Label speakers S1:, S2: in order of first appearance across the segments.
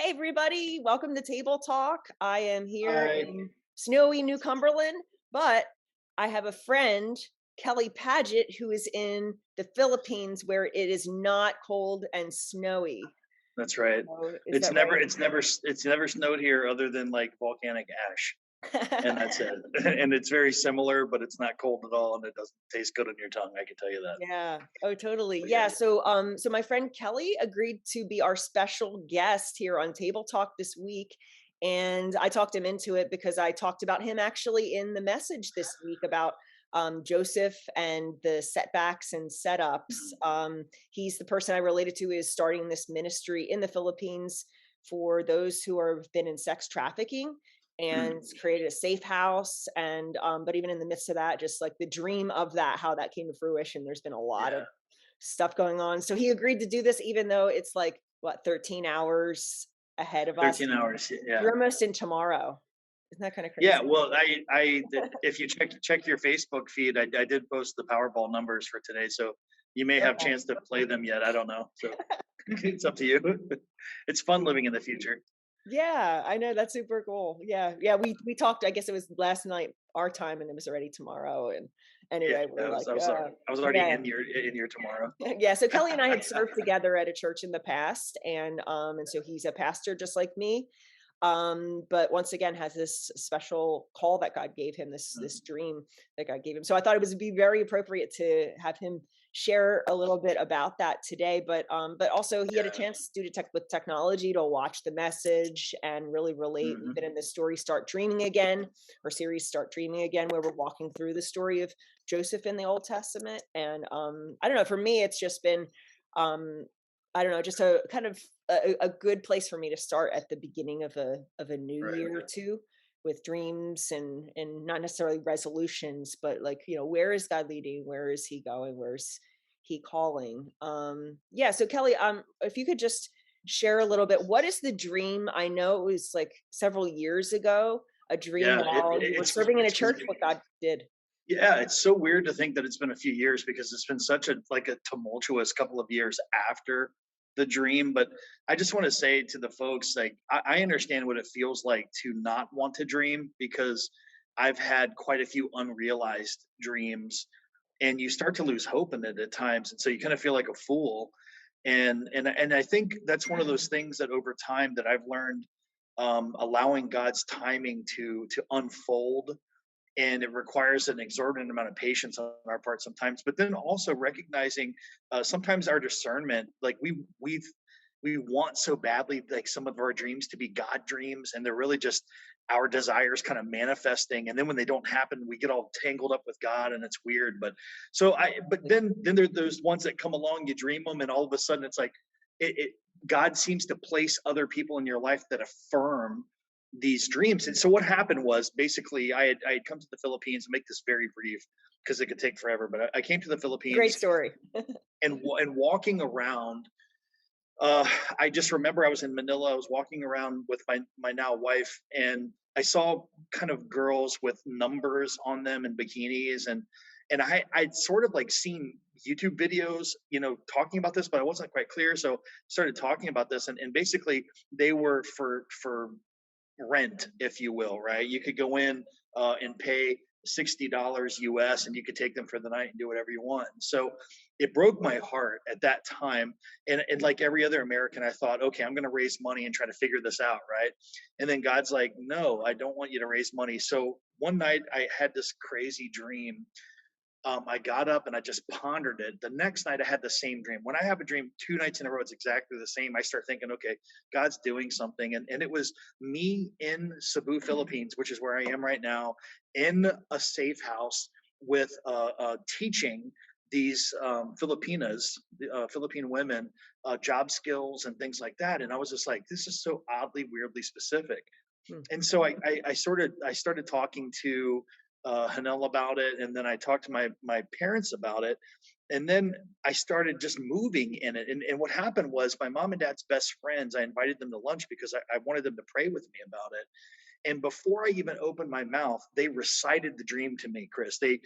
S1: Hey, everybody. Welcome to Table Talk. I am here
S2: Hi.
S1: in snowy New Cumberland, but I have a friend, Kelly Padgett, who is in the Philippines where it is not cold and snowy.
S2: That's right.
S1: Oh, is
S2: It's
S1: that
S2: never
S1: right?
S2: it's never it's never snowed here other than like volcanic ash, and that's it. And it's very similar, but it's not cold at all, and it doesn't taste good on your tongue. I can tell you that.
S1: Yeah. Oh, totally.
S2: But
S1: Yeah.
S2: yeah,
S1: So my friend Kelly agreed to be our special guest here on Table Talk this week. And I talked him into it because I talked about him actually in the message this week about Joseph and the setbacks and setups. He's the person I related to is starting this ministry in the Philippines for those who have been in sex trafficking and
S2: mm,
S1: created a safe house. And but even in the midst of that, just like the dream of that, how that came to fruition, there's been a lot
S2: yeah,
S1: of stuff going on. So he agreed to do this even though it's like what, 13 hours ahead of us.
S2: 13 hours. Yeah,
S1: You're almost in tomorrow. Isn't that kind of
S2: yeah.
S1: crazy?
S2: Well, if you check your Facebook feed, I did post the Powerball numbers for today, so you may have
S1: Okay.
S2: chance to play them yet. I don't know. So it's up to you. It's fun living in the future.
S1: Yeah, I know, that's super cool. Yeah, yeah, we talked, I guess it was last night our time, and it was already tomorrow, and
S2: Yeah,
S1: anyway, we're like,
S2: I was already
S1: yeah.
S2: in your tomorrow.
S1: Yeah, so Kelly and I had served together at a church in the past, and so he's a pastor just like me, but once again has this special call that God gave him, this
S2: Mhm.
S1: dream that God gave him. So I thought it would be very appropriate to have him share a little bit about that today. But also he had a
S2: Yeah.
S1: chance due to with technology to watch the message and really relate. We've
S2: Mhm.
S1: been in this story Start Dreaming Again, or series Start Dreaming Again, where we're walking through the story of Joseph in the Old Testament. And I don't know, for me, it's just been um I don't know, just a kind of a good place for me to start at the beginning of a new
S2: Right.
S1: year too, with dreams and not necessarily resolutions, but like, where is God leading? Where is he going? Where's he calling? Yeah, so Kelly, if you could just share a little bit, what is the dream? I know it was like several years ago, a dream
S2: Yeah,
S1: while you were serving in a
S2: it's
S1: church, what God did.
S2: yeah, it's so weird to think that it's been a few years because it's been such a tumultuous couple of years after the dream. But I just want to say to the folks, like I understand what it feels like to not want to dream because I've had quite a few unrealized dreams, and you start to lose hope in it at times, and so you kind of feel like a fool. And I think that's one of those things that over time that I've learned, allowing God's timing to unfold, and it requires an exorbitant amount of patience on our part sometimes, but then also recognizing sometimes our discernment, like we want so badly like some of our dreams to be God dreams, and they're really just our desires kind of manifesting, and then when they don't happen we get all tangled up with God, and it's weird. But then there's those ones that come along, you dream them, and all of a sudden it's like it God seems to place other people in your life that affirm these dreams. And so what happened was basically I had come to the Philippines, and make this very brief because it could take forever, but I came to the
S1: Great
S2: Philippines,
S1: story.
S2: and walking around, I just remember I was in Manila. I was walking around with my now wife, and I saw kind of girls with numbers on them in bikinis, and I'd sort of like seen YouTube videos, talking about this, but I wasn't quite clear. So started talking about this, and basically they were for rent, if you will, right? You could go in and pay $60 US, and you could take them for the night and do whatever you want. So it broke my heart at that time. And like every other American, I thought, okay, I'm going to raise money and try to figure this out, right? And then God's like, no, I don't want you to raise money. So one night I had this crazy dream. I got up and I just pondered it. The next night, I had the same dream. When I have a dream 2 nights in a row, it's exactly the same. I start thinking, okay, God's doing something. And it was me in Cebu, Philippines, which is where I am right now, in a safe house with teaching these Filipinas, Philippine women, job skills and things like that. And I was just like, this is so oddly, weirdly specific.
S1: Hmm.
S2: And so I started talking to Hanel about it, and then I talked to my parents about it, and then I started just moving in it. And what happened was my mom and dad's best friends. I invited them to lunch because I wanted them to pray with me about it. And before I even opened my mouth, they recited the dream to me, Chris. They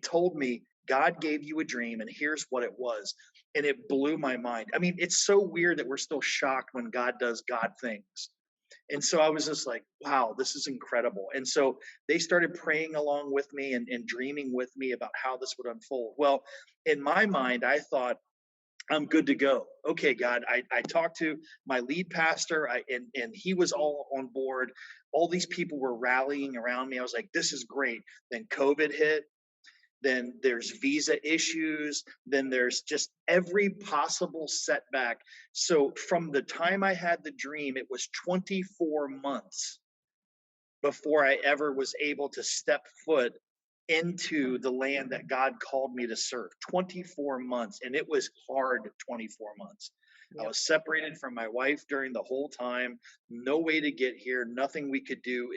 S2: told me God gave you a dream and here's what it was. And it blew my mind. I mean, it's so weird that we're still shocked when God does God things. And so I was just like, wow, this is incredible. And so they started praying along with me and dreaming with me about how this would unfold. Well, in my mind, I thought, I'm good to go. Okay, God, I talked to my lead pastor, and he was all on board. All these people were rallying around me. I was like, this is great. Then COVID hit. Then there's visa issues. Then there's just every possible setback. So from the time I had the dream, it was 24 months before I ever was able to step foot into the land that God called me to serve. 24 months, and it was hard 24 months. I
S1: Yep.
S2: was separated from my wife during the whole time, no way to get here, nothing we could do.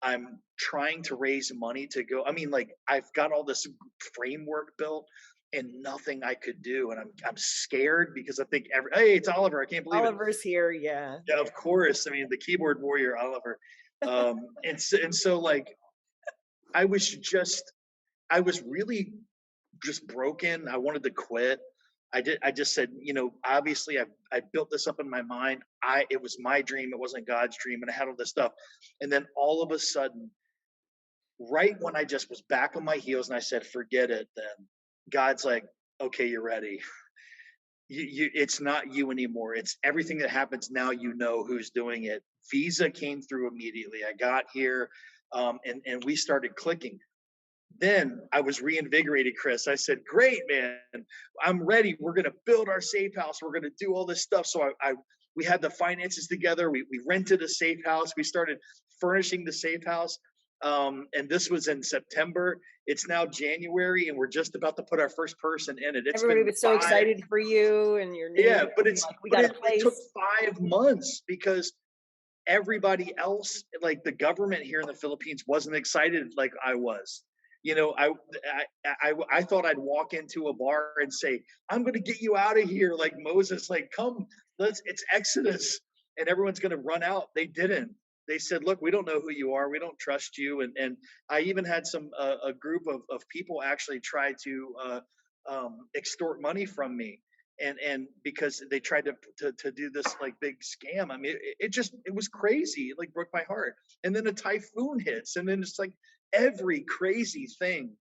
S2: I'm trying to raise money to go. I mean, like I've got all this framework built and nothing I could do, and I'm scared because I think hey, it's Oliver, I can't believe it.
S1: Oliver's here. Yeah.
S2: Yeah, of course. I mean, the keyboard warrior Oliver. And so like I was just I was really just broken. I wanted to quit. I just said, obviously I built this up in my mind. It was my dream, it wasn't God's dream, and I had all this stuff. And then all of a sudden, right when I just was back on my heels and I said, forget it, then God's like, okay, you're ready. It's not you anymore. It's everything that happens now, who's doing it. Visa came through immediately. I got here, and we started clicking. Then I was reinvigorated, Kris. I said, great, man, I'm ready. We're going to build our safe house. We're going to do all this stuff. So we had the finances together. We rented a safe house. We started furnishing the safe house. And this was in September. It's now January, and we're just about to put our first person in it. It's
S1: Everybody
S2: been
S1: was so excited for you and your
S2: yeah,
S1: news.
S2: but
S1: And like, we got a
S2: it took
S1: place.
S2: 5 months because everybody else, like the government here in the Philippines, wasn't excited like I was. You know, I thought I'd walk into a bar and say, "I'm going to get you out of here," like Moses, like, "Come, it's Exodus," and everyone's going to run out. They didn't. They said, "Look, we don't know who you are. We don't trust you." And I even had some a group of people actually try to extort money from me and because they tried to do this like big scam. I mean, it was crazy. It like broke my heart. And then a typhoon hits, and then it's like every crazy thing.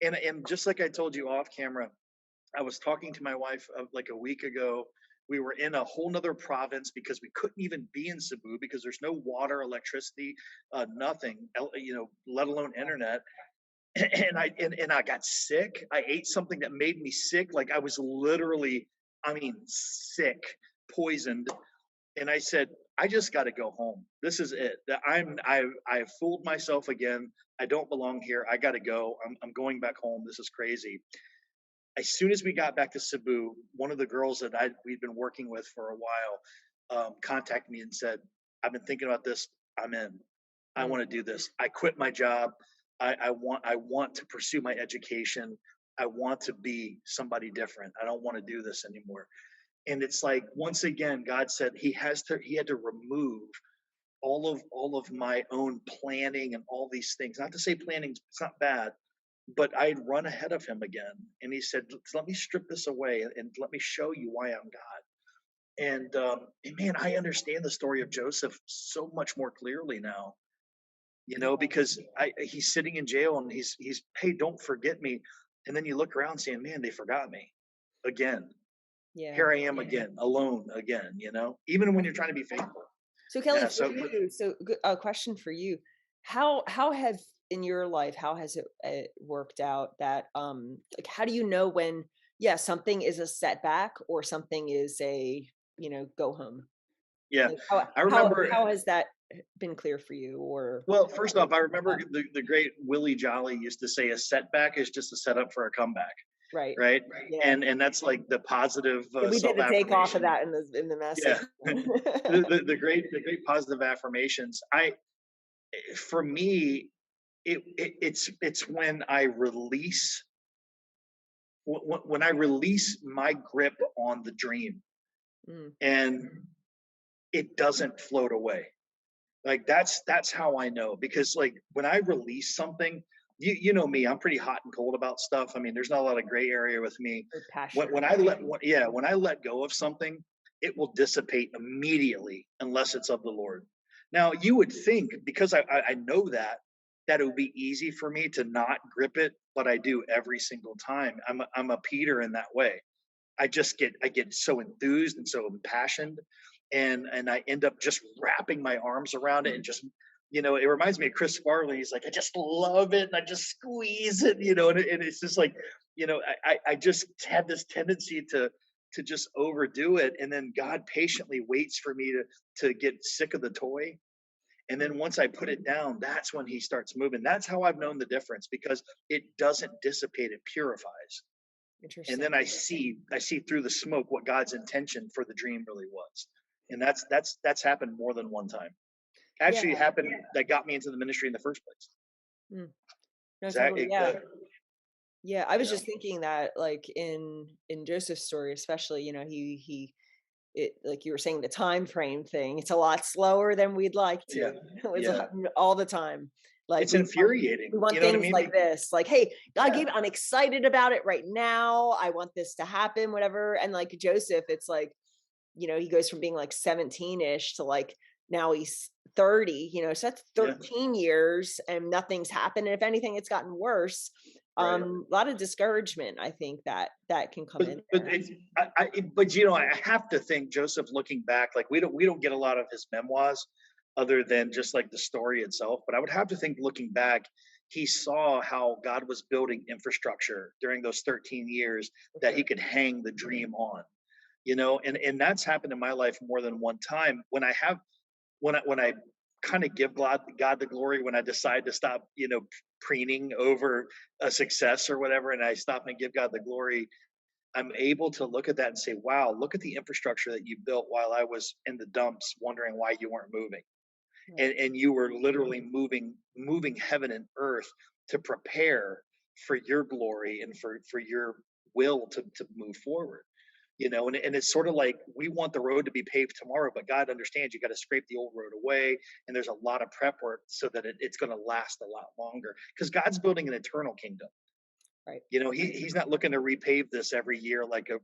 S2: And just like I told you off camera, I was talking to my wife like a week ago. We were in a whole nother province because we couldn't even be in Cebu because there's no water, electricity, nothing, let alone internet. And I got sick. I ate something that made me sick. Like I was literally, I mean, sick, poisoned. And I said, I just got to go home. This is it. I've fooled myself again. I don't belong here. I got to go. I'm going back home. This is crazy. As soon as we got back to Cebu, one of the girls that we'd been working with for a while contacted me and said, I've been thinking about this. I'm in. I
S1: Mm.
S2: want to do this. I quit my job. I want to pursue my education. I want to be somebody different. I don't want to do this anymore. And it's like once again, God said he had to remove all of my own planning and all these things. Not to say planning it's not bad, but I'd run ahead of him again. And he said, let me strip this away and let me show you why I'm God. And man, I understand the story of Joseph so much more clearly now, because he's sitting in jail and he's hey, don't forget me. And then you look around saying, man, they forgot me again.
S1: Yeah.
S2: Here I am again, alone again, even when you're trying to be faithful.
S1: So Kelly,
S2: Yeah.
S1: for
S2: So
S1: you, a question for you: how have in your life how has it worked out that like how do you know when something is a setback or something is a go home?
S2: yeah,
S1: Like
S2: I remember.
S1: how has that been clear for you or
S2: Well, first off, I remember the great Willie Jolly used to say a setback is just a setup for a comeback,
S1: right?
S2: right?
S1: Yeah.
S2: And that's like the positive
S1: Yeah, we did
S2: self
S1: a takeoff of
S2: affirmation.
S1: that in the message.
S2: Yeah, the great positive affirmations. For me, it's when I release when I release my grip on the dream
S1: Mm,
S2: and it doesn't float away. Like that's how I know because like when I release something, you know me, I'm pretty hot and cold about stuff. I mean, there's not a lot of gray area with me.
S1: Very
S2: When,
S1: passionate.
S2: when I let yeah, when I let go of something, it will dissipate immediately unless it's of the Lord. Now, you would think because I know that it would be easy for me to not grip it, but I do every single time. I'm a Peter in that way. I get so enthused and so impassioned, and I end up just wrapping my arms around it and just, it reminds me of Chris Farley. He's like, I just love it and I just squeeze it, and it's just like, I just had this tendency to just overdo it, and then God patiently waits for me to get sick of the toy. And then once I put it down, that's when he starts moving. That's how I've known the difference, because it doesn't dissipate, it purifies. And
S1: Interesting.
S2: then I see through the smoke what God's intention for the dream really was. And that's happened more than one time.
S1: Yeah.
S2: Actually, it happened that got me into the ministry in the first place.
S1: Mm. No, totally.
S2: Exactly.
S1: Yeah. Yeah. I
S2: You
S1: was
S2: know,
S1: just thinking that like in Joseph's story, especially, he it like you were saying, the time frame thing, it's a lot slower than we'd like to.
S2: yeah,
S1: It's
S2: yeah.
S1: all the time. Like
S2: It's infuriating.
S1: we want
S2: You know what I
S1: things
S2: mean?
S1: like this. Like, hey, God
S2: Yeah,
S1: gave I'm excited about it right now. I want this to happen, whatever. And like Joseph, it's like, he goes from being like 17-ish to like now he's 30, so that's
S2: yeah.
S1: 13 years and nothing's happened. And if anything, it's gotten worse.
S2: Right.
S1: A lot of discouragement, I think that can come in
S2: But
S1: there.
S2: it's but I have to think Joseph, looking back, like we don't get a lot of his memoirs other than just like the story itself. But I would have to think, looking back, he saw how God was building infrastructure during those 13 years
S1: For
S2: that he
S1: sure.
S2: could hang the dream on. And that's happened in my life more than one time. When I kind of give God the glory, when I decide to stop, preening over a success or whatever, and I stop and give God the glory, I'm able to look at that and say, wow, look at the infrastructure that you built while I was in the dumps wondering why you weren't moving.
S1: Right.
S2: And you were literally moving heaven and earth to prepare for your glory and for your will to move forward. And it's sort of like we want the road to be paved tomorrow, but God understands you got to scrape the old road away. And there's a lot of prep work so that it's going to last a lot longer, because God's building an eternal kingdom.
S1: Right.
S2: He's not looking to repave this every year like a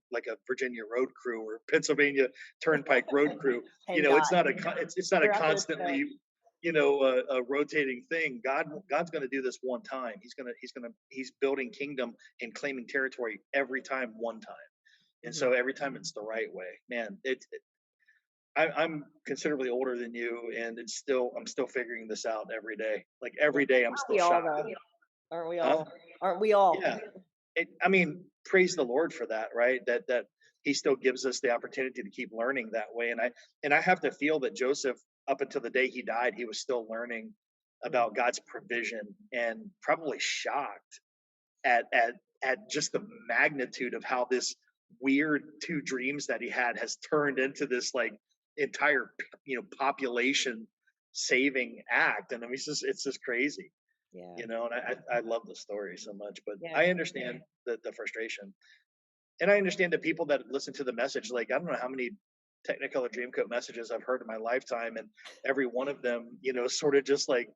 S2: Virginia road crew or Pennsylvania Turnpike road crew.
S1: Thank
S2: It's
S1: God.
S2: not it's not a
S1: We're not gonna
S2: constantly, a rotating thing. God's going to do this one time. He's building kingdom and claiming territory every time, one time. And
S1: Mhm.
S2: so every time it's the right way, man. I'm considerably older than you, and I'm still figuring this out every day. Like
S1: Yeah.
S2: every day, I'm
S1: Aren't
S2: still
S1: we all
S2: shocked.
S1: though? Aren't we
S2: Huh?
S1: all? Aren't we all?
S2: Yeah. I mean, praise the Lord for that, right? That He still gives us the opportunity to keep learning that way. And I have to feel that Joseph, up until the day he died, he was still learning
S1: Mm.
S2: about God's provision, and probably shocked at at just the magnitude of how this weird two dreams that he had has turned into this like entire population saving act. And I mean, it's just crazy.
S1: Yeah.
S2: And I love the story so much, but
S1: Yeah.
S2: I understand the frustration. And I understand the people that listen to the message. Like, I don't know how many Technicolor Dreamcoat messages I've heard in my lifetime, and every one of them, sort of just like,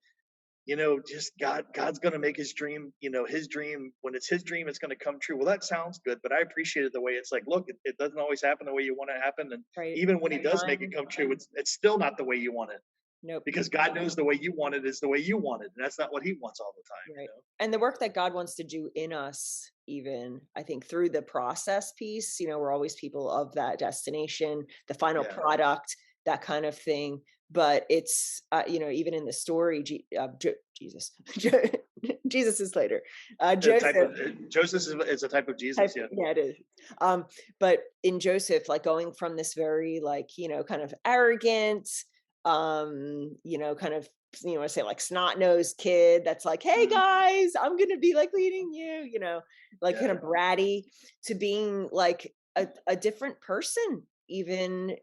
S2: just God's gonna make his dream, when it's his dream, it's gonna come true. Well, that sounds good, but I appreciated the way it's like, look, it doesn't always happen the way you want it to happen. And
S1: Right.
S2: even when he does make it
S1: Time.
S2: come true, it's still not the way you want it,
S1: Nope.
S2: because God knows the way you want it is the way you want it, and that's not what he wants all the time,
S1: Right. And the work that God wants to do in us, even I think through the process piece, we're always people of that destination, the final
S2: Yeah.
S1: product, that kind of thing. But it's, even in the story, Jesus, Jesus is later.
S2: A type
S1: Joseph,
S2: of Joseph is a type of Jesus, yeah.
S1: yeah, it is. But in Joseph, like going from this very like, kind of arrogant, kind of, I say like snot-nosed kid that's like, hey
S2: Mhm.
S1: guys, I'm gonna be like leading you, like kind
S2: Yeah.
S1: of bratty, to being like a different person, even,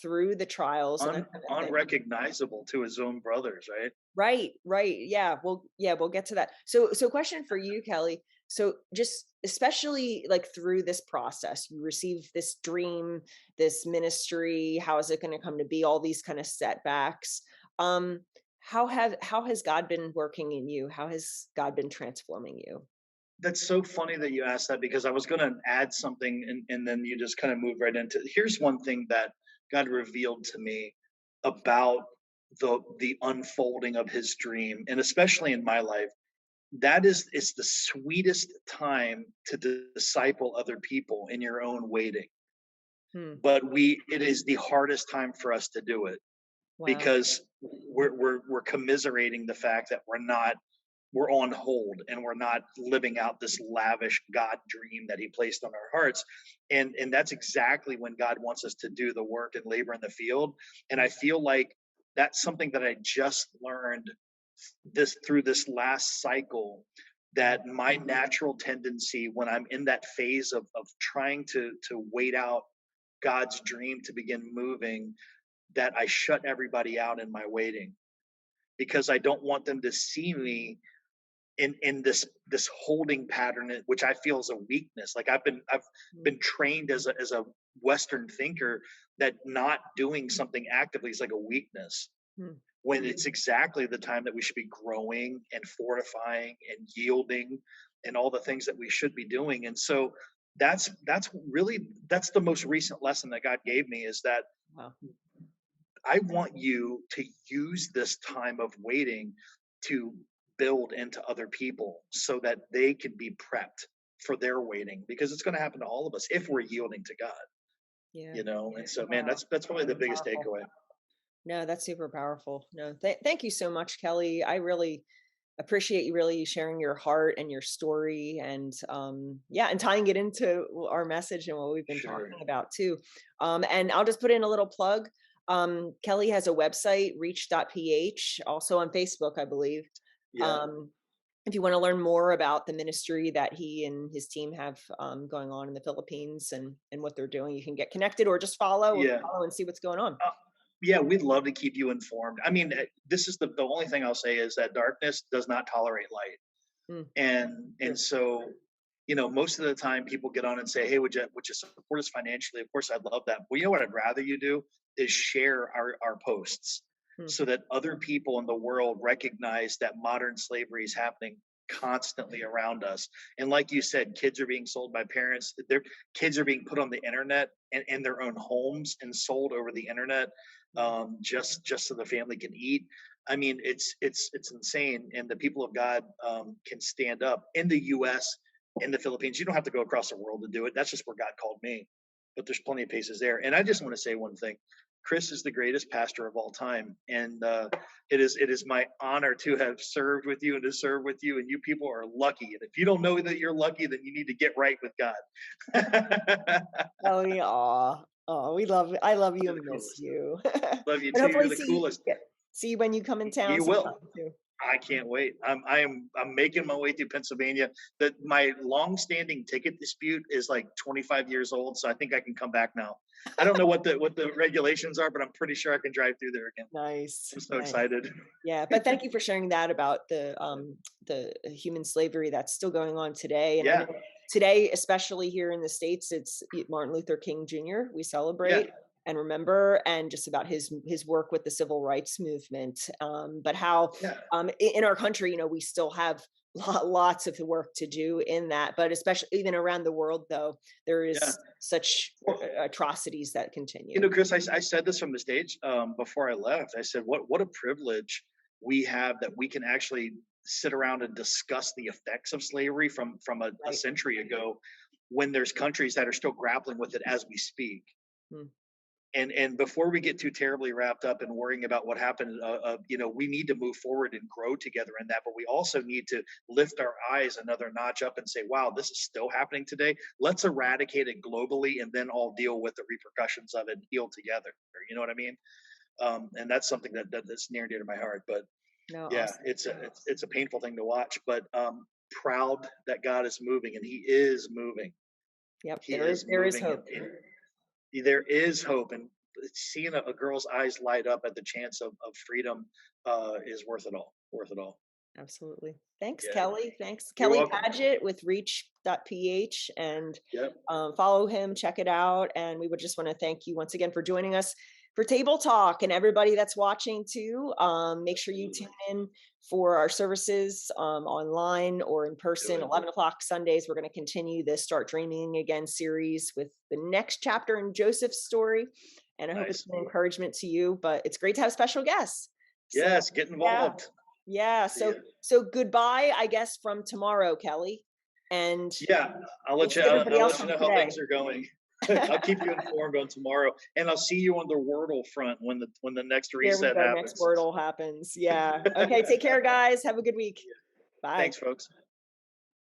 S1: through the trials and that kind of thing.
S2: Unrecognizable to his own brothers, right?
S1: Right, right. Yeah, we'll get to that. So question for you, Kelly. So just especially like through this process, you receive this dream, this ministry, how is it going to come to be, all these kind of setbacks. Um how has God been working in you? How has God been transforming you?
S2: That's so funny that you asked that because I was going to add something, and then you just kind of moved right into. Here's one thing that God revealed to me about the unfolding of His dream, and especially in my life. That is, it's the sweetest time to disciple other people in your own waiting,
S1: Hmm.
S2: but it is the hardest time for us to do it
S1: Wow.
S2: because we're commiserating the fact that we're on hold and we're not living out this lavish God dream that He placed on our hearts. And that's exactly when God wants us to do the work and labor in the field. And I feel like that's something that I just learned this through this last cycle, that my natural tendency when I'm in that phase of trying to wait out God's dream to begin moving, that I shut everybody out in my waiting because I don't want them to see me in this holding pattern, which I feel is a weakness. Like I've been trained as a Western thinker that not doing something actively is like a weakness,
S1: Hmm.
S2: when it's exactly the time that we should be growing and fortifying and yielding and all the things that we should be doing. And so that's the most recent lesson that God gave me, is that
S1: Wow.
S2: I want you to use this time of waiting to build into other people so that they can be prepped for their waiting, because it's going to happen to all of us if we're yielding to God,
S1: Yeah.
S2: you know? And so, man,
S1: Wow.
S2: that's probably the biggest
S1: Powerful.
S2: takeaway.
S1: No, that's super powerful. No, thank you so much, Kelly. I really appreciate you really sharing your heart and your story, and yeah, and tying it into our message and what we've been
S2: Sure.
S1: talking about too. And I'll just put in a little plug. Kelly has a website, reach.ph, also on Facebook, I believe.
S2: Yeah.
S1: Um, if you want to learn more about the ministry that he and his team have going on in the Philippines, and what they're doing, you can get connected or just
S2: Yeah.
S1: follow and see what's going on.
S2: Uh, yeah, we'd love to keep you informed. I mean, this is the only thing I'll say is that darkness does not tolerate light.
S1: Mm,
S2: And
S1: true.
S2: so, most of the time people get on and say, "Hey, would you support us financially?" Of course, I'd love that. Well, what I'd rather you do is share our posts
S1: Mm,
S2: so that other people in the world recognize that modern slavery is happening constantly around us. And like you said, kids are being sold by parents. Their kids are being put on the internet and in their own homes and sold over the internet,
S1: mm,
S2: just so the family can eat. I mean, it's insane, and the people of God can stand up in the U.S., in the Philippines. You don't have to go across the world to do it. That's just where God called me. But there's plenty of places there. And I just want to say one thing: Kris is the greatest pastor of all time, and it is my honor to have served with you and to serve with you. And you people are lucky. And if you don't know that you're lucky, then you need to get right with God.
S1: oh, yeah. Aw. I love you
S2: You're the
S1: and miss
S2: coolest.
S1: you.
S2: Love you
S1: And
S2: too.
S1: hopefully
S2: You're the coolest.
S1: see you when you come in town
S2: You will.
S1: sometime too.
S2: I can't wait. I'm making my way through Pennsylvania. That my long-standing ticket dispute is like 25 years old, so I think I can come back now. I don't know what the regulations are, but I'm pretty sure I can drive through there again.
S1: Nice,
S2: I'm so
S1: nice.
S2: excited.
S1: Yeah, but thank you for sharing that about the human slavery that's still going on today. And I
S2: Yeah,
S1: know today, especially here in the States, it's Martin Luther King Jr. We
S2: yeah,
S1: celebrate and remember, and just about his work with the civil rights movement. But how
S2: yeah,
S1: in our country, we still have lots of work to do in that. But especially even around the world, though, there
S2: yeah.
S1: is such
S2: Well,
S1: atrocities that continue.
S2: Chris, I said this from the stage before I left. I said, what a privilege we have that we can actually sit around and discuss the effects of slavery from a
S1: Right.
S2: century ago, when there's countries that are still grappling with it as we speak.
S1: Hmm.
S2: And before we get too terribly wrapped up in worrying about what happened, we need to move forward and grow together in that. But we also need to lift our eyes another notch up and say, "Wow, this is still happening today. Let's eradicate it globally, and then all deal with the repercussions of it and heal together." You know what I mean? And that's something that's near and dear to my heart. But
S1: No,
S2: yeah,
S1: awesome.
S2: it's a painful thing to watch, but proud that God is moving, and He is moving.
S1: Yep,
S2: He is
S1: there is
S2: moving,
S1: hope.
S2: and there is hope, and seeing a girl's eyes light up at the chance of freedom is worth it all. Worth it all.
S1: Absolutely. Thanks,
S2: Yeah.
S1: Kelly. Thanks,
S2: You're
S1: Kelly
S2: welcome.
S1: Padgett with reach.ph, and
S2: Yep.
S1: follow him, check it out. And we would just want to thank you once again for joining us. for Table Talk, and everybody that's watching too. Make sure you tune in for our services online or in
S2: Do
S1: person.
S2: it.
S1: 11 o'clock Sundays. We're going to continue this Start Dreaming Again series with the next chapter in Joseph's story. And I hope it's
S2: Nice.
S1: an encouragement to you. But it's great to have special guests. So
S2: Yes, get
S1: yeah,
S2: involved.
S1: yeah.
S2: See ya.
S1: So goodbye, I guess, from tomorrow, Kelly. And
S2: Yeah,
S1: we'll see everybody
S2: I'll
S1: else
S2: let you
S1: from
S2: know how
S1: today.
S2: things are going. I'll keep you informed on tomorrow, and I'll see you on the Wordle front when the next
S1: There we
S2: reset
S1: go. Next
S2: happens.
S1: Wordle happens. Yeah. Okay. Take care, guys. Have a good week. Bye.
S2: Thanks, folks.